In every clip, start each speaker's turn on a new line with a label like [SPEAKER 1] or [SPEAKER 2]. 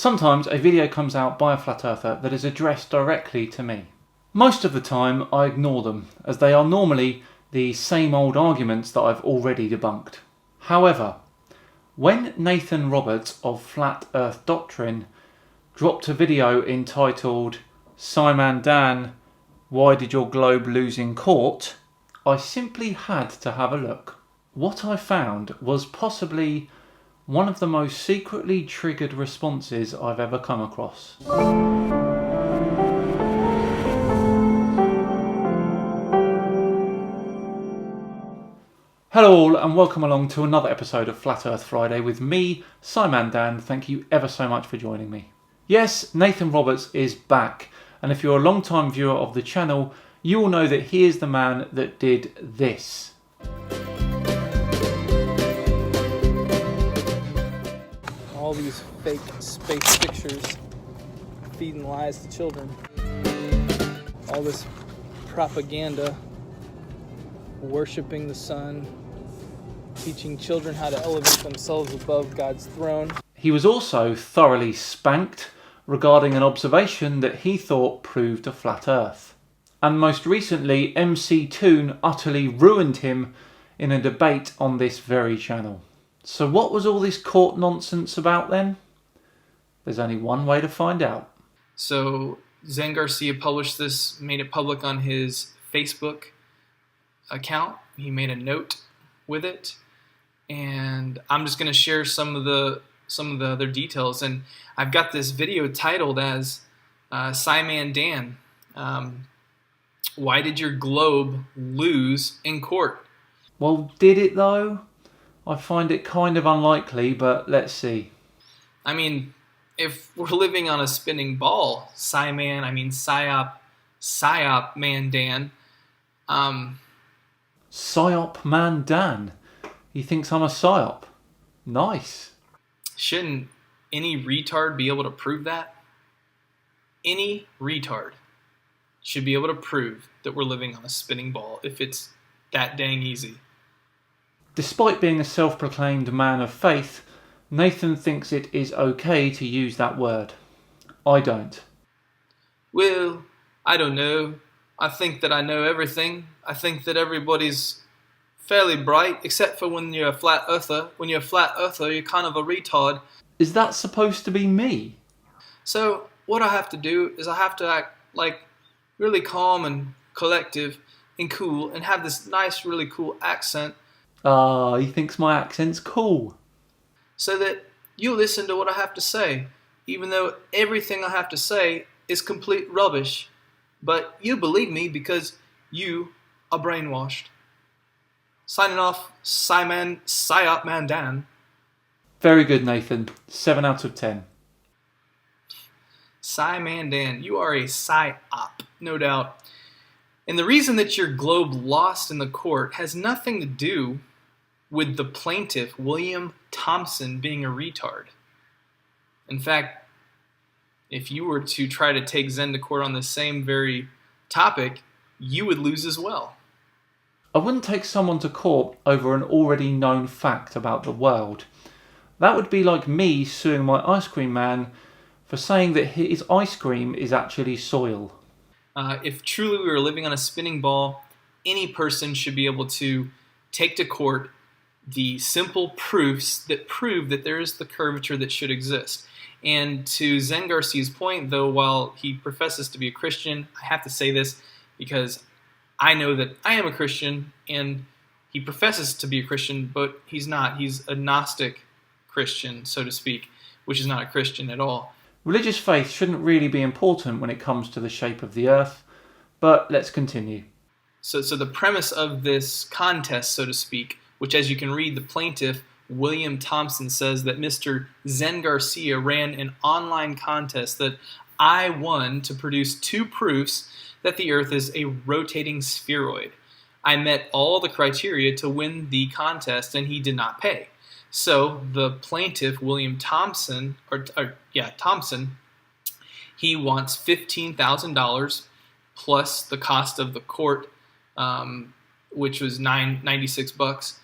[SPEAKER 1] Sometimes a video comes out by a flat earther that is addressed directly to me. Most of the time I ignore them, as they are normally the same old arguments that I've already debunked. However, when Nathan Roberts of Flat Earth Doctrine dropped a video entitled "Simon Dan, why did your globe lose in court?" I simply had to have a look. What I found was possibly one of the most secretly triggered responses I've ever come across. Hello all and welcome along to another episode of Flat Earth Friday with me, Simon Dan. Thank you ever so much for joining me. Yes, Nathan Roberts is back, and if you're a long-time viewer of the channel, you will know that he is the man that did this.
[SPEAKER 2] All these fake space pictures feeding lies to children. All this propaganda, worshiping the sun, teaching children how to elevate themselves above God's throne. He
[SPEAKER 1] was also thoroughly spanked regarding an observation that he thought proved a flat earth. And most recently, MC Toon utterly ruined him in a debate on this very channel. So what was all this court nonsense about then? There's only one way to find out.
[SPEAKER 2] So Zen Garcia published this, made it public on his Facebook account. He made a note with it, and I'm just going to share some of the other details. And I've got this video titled as Simon Dan, why did your globe lose in court?
[SPEAKER 1] Well, did it though? I find it kind of unlikely, but let's see.
[SPEAKER 2] I mean, if we're living on a spinning ball, Psyop Man Dan.
[SPEAKER 1] Psyop Man Dan? He thinks I'm a psyop. Nice.
[SPEAKER 2] Shouldn't any retard be able to prove that? Any retard should be able to prove that we're living on a spinning ball if it's that dang easy.
[SPEAKER 1] Despite being a self-proclaimed man of faith, Nathan thinks it is okay to use that word. I don't.
[SPEAKER 2] Well, I don't know. I think that I know everything. I think that everybody's fairly bright, except for when you're a flat earther. When you're a flat earther, you're kind of a retard.
[SPEAKER 1] Is that supposed to be me?
[SPEAKER 2] So what I have to do is I have to act like really calm and collective and cool and have this nice, really cool accent.
[SPEAKER 1] He thinks my accent's cool.
[SPEAKER 2] So that you listen to what I have to say, even though everything I have to say is complete rubbish. But you believe me because you are brainwashed. Signing off, Psyop Man Dan.
[SPEAKER 1] Very good, Nathan. 7 out of 10.
[SPEAKER 2] Man Dan, you are a psyop, no doubt. And the reason that your globe lost in the court has nothing to do with the plaintiff, William Thompson, being a retard. In fact, if you were to try to take Zen to court on the same very topic, you would lose as well.
[SPEAKER 1] I wouldn't take someone to court over an already known fact about the world. That would be like me suing my ice cream man for saying that his ice cream is actually soil.
[SPEAKER 2] If truly we were living on a spinning ball, any person should be able to take to court the simple proofs that prove that there is the curvature that should exist. And to Zen Garcia's point, though, while he professes to be a Christian, I have to say this because I know that I am a Christian, and he professes to be a Christian, but he's not. He's a Gnostic Christian, so to speak, which is not a Christian at all.
[SPEAKER 1] Religious faith shouldn't really be important when it comes to the shape of the earth, but let's continue.
[SPEAKER 2] So the premise of this contest, so to speak, which as you can read, the plaintiff, William Thompson, says that Mr. Zen Garcia ran an online contest that I won to produce 2 proofs that the Earth is a rotating spheroid. I met all the criteria to win the contest, and he did not pay. So the plaintiff, William Thompson, Thompson, he wants $15,000 plus the cost of the court, which was $96.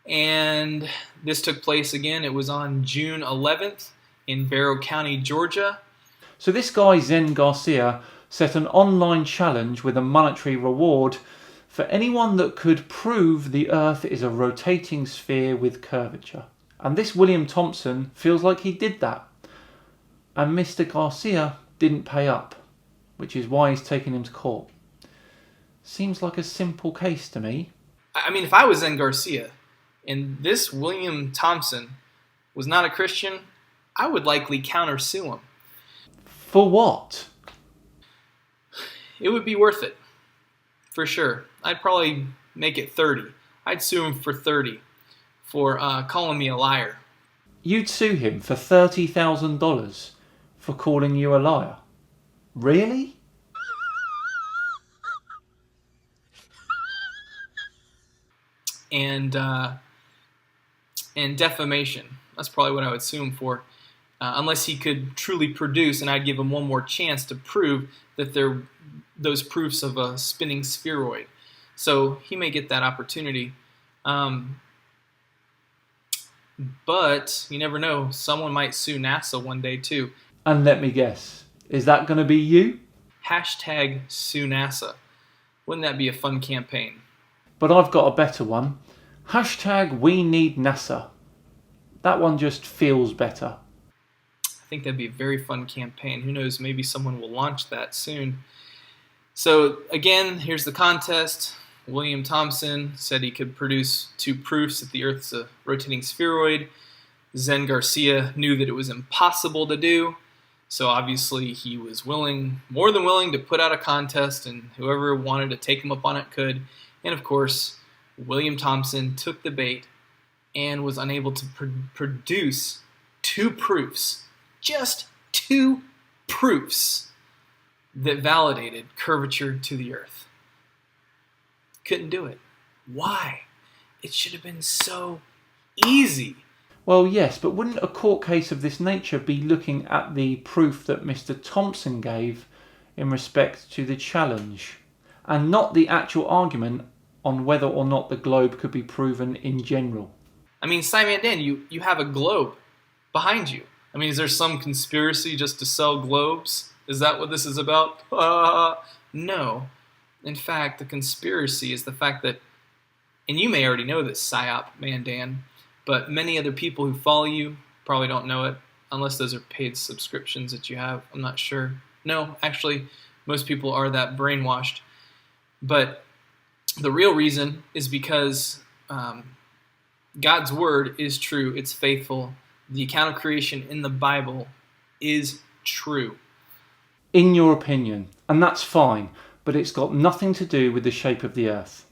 [SPEAKER 2] And this took place again. It was on June 11th, in Barrow County, Georgia.
[SPEAKER 1] So this guy, Zen Garcia, set an online challenge with a monetary reward for anyone that could prove the Earth is a rotating sphere with curvature. And this William Thompson feels like he did that. And Mr. Garcia didn't pay up, which is why he's taking him to court. Seems like a simple case to me.
[SPEAKER 2] I mean, if I was Zen Garcia and this William Thompson was not a Christian, I would likely countersue him.
[SPEAKER 1] For what?
[SPEAKER 2] It would be worth it, for sure. I'd probably make it 30. I'd sue him for 30 for calling me a liar.
[SPEAKER 1] You'd sue him for $30,000 for calling you a liar? Really?
[SPEAKER 2] And defamation. That's probably what I would sue him for. Unless he could truly produce, and I'd give him one more chance to prove that they're those proofs of a spinning spheroid. So he may get that opportunity. But you never know. Someone might sue NASA one day too.
[SPEAKER 1] And let me guess, is that going to be you?
[SPEAKER 2] Hashtag sue NASA. Wouldn't that be a fun campaign?
[SPEAKER 1] But I've got a better one. Hashtag we need NASA. That one just feels better.
[SPEAKER 2] I think that'd be a very fun campaign. Who knows, maybe someone will launch that soon. So again, here's the contest. William Thompson said he could produce 2 proofs that the Earth's a rotating spheroid. Zen Garcia knew that it was impossible to do. So obviously he was more than willing to put out a contest, and whoever wanted to take him up on it could. And of course, William Thompson took the bait and was unable to produce 2 proofs. Just 2 proofs that validated curvature to the Earth. Couldn't do it. Why? It should have been so easy.
[SPEAKER 1] Well, yes, but wouldn't a court case of this nature be looking at the proof that Mr. Thompson gave in respect to the challenge, and not the actual argument on whether or not the globe could be proven in general?
[SPEAKER 2] I mean, Simon Dan, you have a globe behind you. I mean, is there some conspiracy just to sell globes? Is that what this is about? No. In fact, the conspiracy is the fact that, and you may already know this, Psyop Man Dan, but many other people who follow you probably don't know it, unless those are paid subscriptions that you have. I'm not sure. No, actually, most people are that brainwashed. But the real reason is because God's word is true. It's faithful. The account of creation in the Bible is true.
[SPEAKER 1] In your opinion, and that's fine, but it's got nothing to do with the shape of the Earth.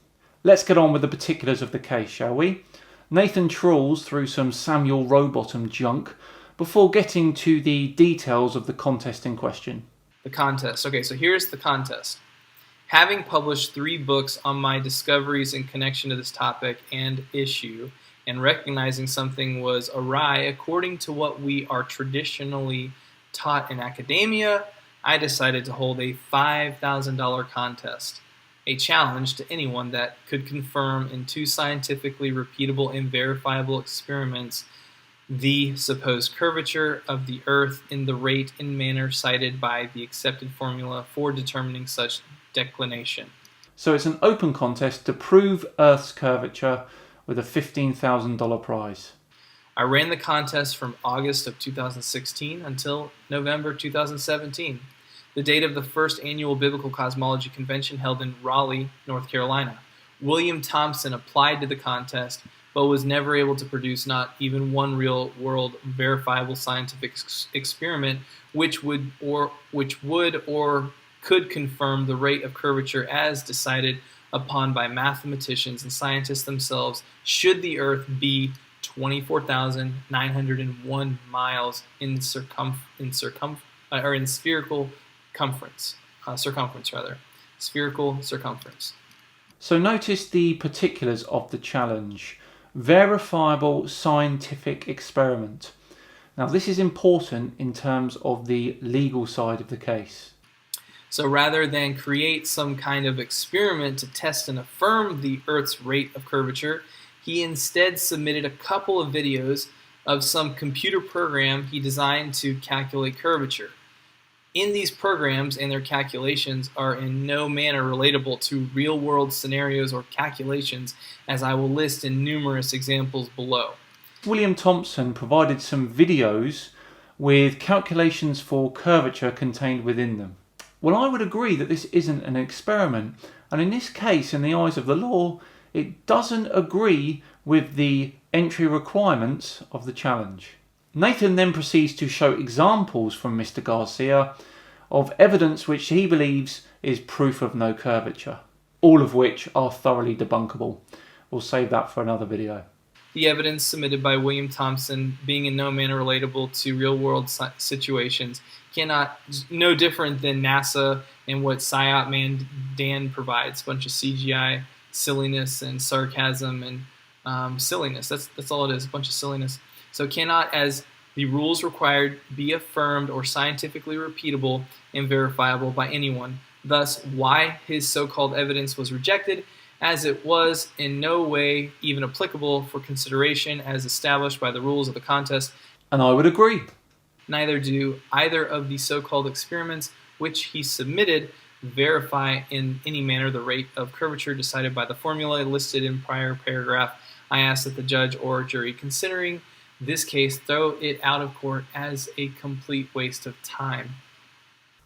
[SPEAKER 1] Let's get on with the particulars of the case, shall we? Nathan trawls through some Samuel Rowbottom junk before getting to the details of the contest in question.
[SPEAKER 2] The contest. Okay, so here's the contest. Having published 3 books on my discoveries in connection to this topic and issue, and recognizing something was awry according to what we are traditionally taught in academia, I decided to hold a $5,000 contest, a challenge to anyone that could confirm in 2 scientifically repeatable and verifiable experiments the supposed curvature of the Earth in the rate and manner cited by the accepted formula for determining such declination.
[SPEAKER 1] So it's an open contest to prove Earth's curvature with a $15,000 prize.
[SPEAKER 2] I ran the contest from August of 2016 until November 2017, the date of the first annual Biblical Cosmology Convention held in Raleigh, North Carolina. William Thompson applied to the contest, but was never able to produce not even one real-world verifiable scientific experiment which would or could confirm the rate of curvature as decided upon by mathematicians and scientists themselves should the Earth be 24,901 miles in spherical circumference.
[SPEAKER 1] So notice the particulars of the challenge. Verifiable scientific experiment. Now this is important in terms of the legal side of the case.
[SPEAKER 2] So rather than create some kind of experiment to test and affirm the Earth's rate of curvature, he instead submitted a couple of videos of some computer program he designed to calculate curvature. In these programs and their calculations are in no manner relatable to real-world scenarios or calculations, as I will list in numerous examples below.
[SPEAKER 1] William Thompson provided some videos with calculations for curvature contained within them. Well, I would agree that this isn't an experiment, and in this case, in the eyes of the law, it doesn't agree with the entry requirements of the challenge. Nathan then proceeds to show examples from Mr. Garcia of evidence which he believes is proof of no curvature, all of which are thoroughly debunkable. We'll save that for another video.
[SPEAKER 2] The evidence submitted by William Thompson, being in no manner relatable to real-world situations, no different than NASA and what Psyop Man Dan provides, a bunch of CGI silliness and sarcasm and silliness. That's all it is, a bunch of silliness. So cannot, as the rules required, be affirmed or scientifically repeatable and verifiable by anyone. Thus, why his so-called evidence was rejected, as it was in no way even applicable for consideration as established by the rules of the contest.
[SPEAKER 1] And I would agree.
[SPEAKER 2] Neither do either of the so-called experiments which he submitted verify in any manner the rate of curvature decided by the formula listed in prior paragraph. I ask that the judge or jury considering this case throw it out of court as a complete waste of time.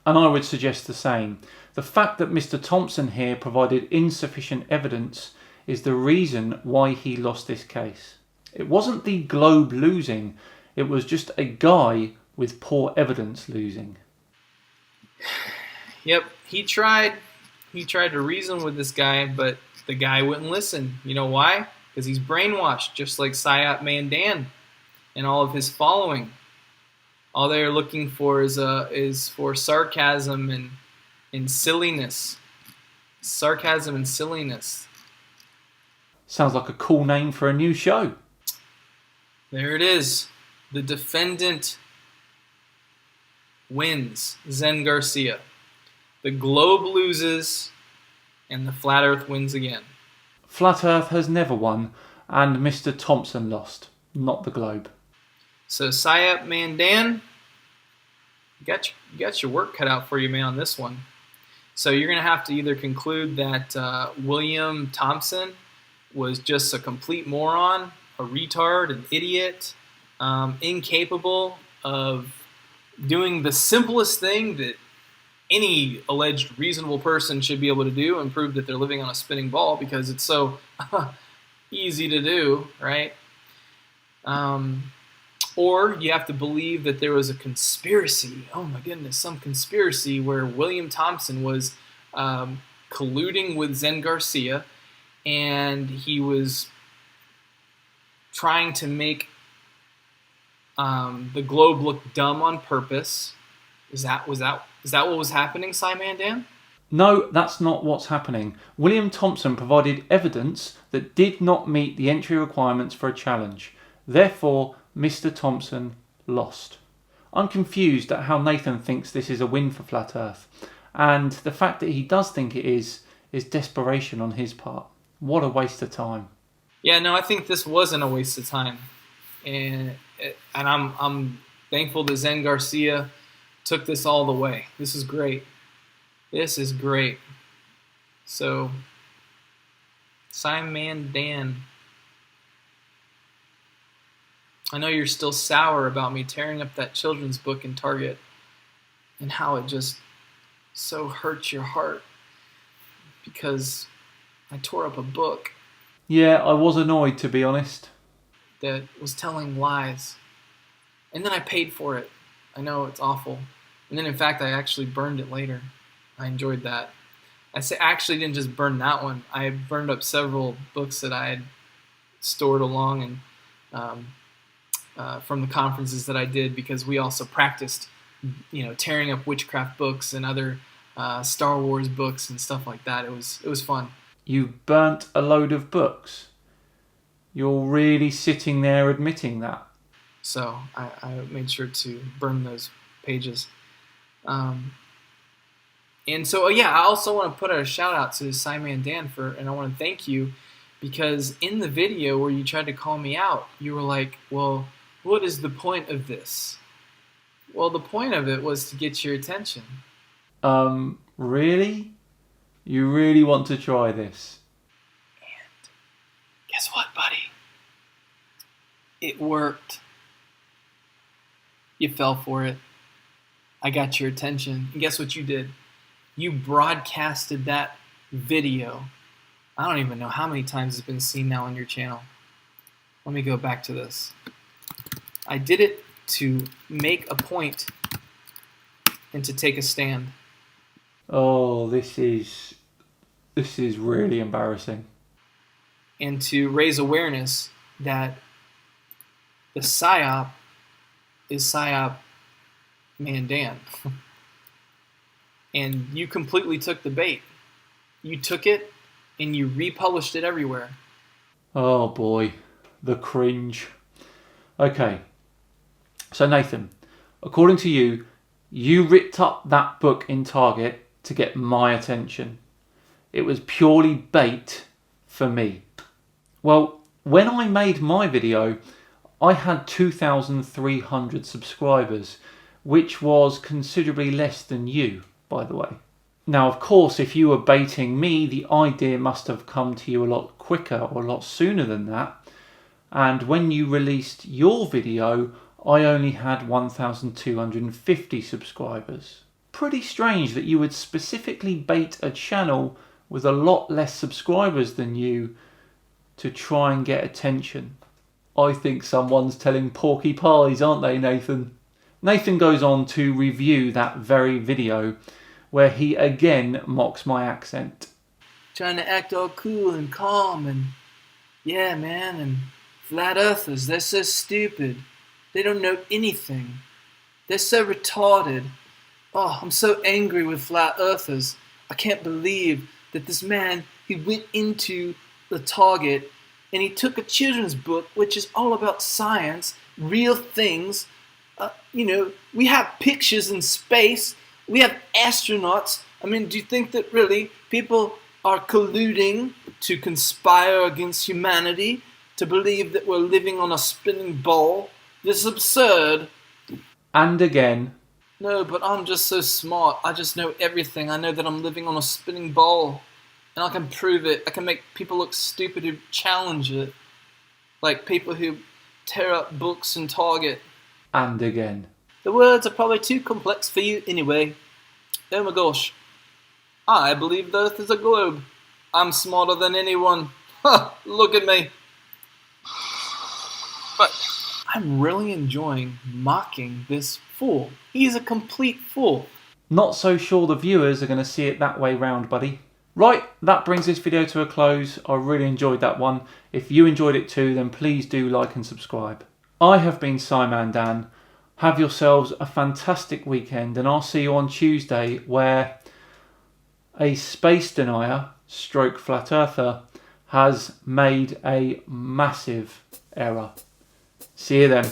[SPEAKER 1] And I would suggest the same. The fact that Mr. Thompson here provided insufficient evidence is the reason why he lost this case. It wasn't the globe losing, it was just a guy with poor evidence losing.
[SPEAKER 2] Yep, he tried to reason with this guy, but the guy wouldn't listen. You know why? Because he's brainwashed, just like Psyop Man Dan and all of his following. All they're looking for is for sarcasm and silliness. Sarcasm and silliness.
[SPEAKER 1] Sounds like a cool name for a new show.
[SPEAKER 2] There it is. The defendant wins. Zen Garcia. The globe loses, and the flat earth wins again.
[SPEAKER 1] Flat Earth has never won, and Mr. Thompson lost, not the globe.
[SPEAKER 2] So Psyop Man Dan, you got your work cut out for you, man, on this one. So you're going to have to either conclude that William Thompson was just a complete moron, a retard, an idiot, incapable of doing the simplest thing that any alleged reasonable person should be able to do and prove that they're living on a spinning ball, because it's so easy to do, right? Or you have to believe that there was a conspiracy. Oh my goodness, some conspiracy where William Thompson was colluding with Zen Garcia, and he was trying to make the globe look dumb on purpose. Is that what was happening, Simon Dan?
[SPEAKER 1] No, that's not what's happening. William Thompson provided evidence that did not meet the entry requirements for a challenge. Therefore, Mr. Thompson lost. I'm confused at how Nathan thinks this is a win for Flat Earth. And the fact that he does think it is desperation on his part. What a waste of time.
[SPEAKER 2] Yeah, no, I think this wasn't a waste of time. And I'm thankful that Zen Garcia took this all the way. This is great. This is great. So, Simon Dan, I know you're still sour about me tearing up that children's book in Target and how it just so hurts your heart because I tore up a book.
[SPEAKER 1] Yeah, I was annoyed, to be honest.
[SPEAKER 2] That was telling lies. And then I paid for it. I know, it's awful. And then, in fact, I actually burned it later. I enjoyed that. I actually didn't just burn that one. I burned up several books that I had stored along and from the conferences that I did, because we also practiced, tearing up witchcraft books and other Star Wars books and stuff like that. It was fun.
[SPEAKER 1] You burnt a load of books? You're really sitting there admitting that?
[SPEAKER 2] So I made sure to burn those pages. And so, I also want to put a shout out to Simon Dan and I want to thank you, because in the video where you tried to call me out, you were like, well, What is the point of this? Well, the point of it was to get your attention.
[SPEAKER 1] Really? You really want to try this?
[SPEAKER 2] And guess what, buddy? It worked. You fell for it. I got your attention. And guess what you did? You broadcasted that video. I don't even know how many times it's been seen now on your channel. Let me go back to this. I did it to make a point and to take a stand.
[SPEAKER 1] Oh, this is really embarrassing.
[SPEAKER 2] And to raise awareness that the PSYOP is PSYOP Mandan. And you completely took the bait. You took it and you republished it everywhere.
[SPEAKER 1] Oh boy, the cringe. Okay, so Nathan, according to you, you ripped up that book in Target to get my attention. It was purely bait for me. Well, when I made my video, I had 2,300 subscribers, which was considerably less than you, by the way. Now, of course, if you were baiting me, the idea must have come to you a lot quicker or a lot sooner than that. And when you released your video, I only had 1,250 subscribers. Pretty strange that you would specifically bait a channel with a lot less subscribers than you to try and get attention. I think someone's telling porky pies, aren't they, Nathan? Nathan goes on to review that very video where he again mocks my accent.
[SPEAKER 2] Trying to act all cool and calm and yeah, man, and flat earthers, they're so stupid. They don't know anything. They're so retarded. Oh, I'm so angry with flat earthers. I can't believe that this man, he went into the Target and he took a children's book which is all about science, real things. We have pictures in space. We have astronauts. I mean, do you think that really people are colluding to conspire against humanity, to believe that we're living on a spinning ball? This is absurd.
[SPEAKER 1] And again.
[SPEAKER 2] No, but I'm just so smart. I just know everything. I know that I'm living on a spinning ball. And I can prove it. I can make people look stupid who challenge it. Like people who tear up books in Target.
[SPEAKER 1] And again.
[SPEAKER 2] The words are probably too complex for you anyway. Oh my gosh. I believe the Earth is a globe. I'm smarter than anyone. Ha! Look at me. But I'm really enjoying mocking this fool. He's a complete fool.
[SPEAKER 1] Not so sure the viewers are going to see it that way round, buddy. Right, that brings this video to a close. I really enjoyed that one. If you enjoyed it too, then please do like and subscribe. I have been Simon Dan. Have yourselves a fantastic weekend, and I'll see you on Tuesday, where a space denier, stroke flat earther, has made a massive error. See you then.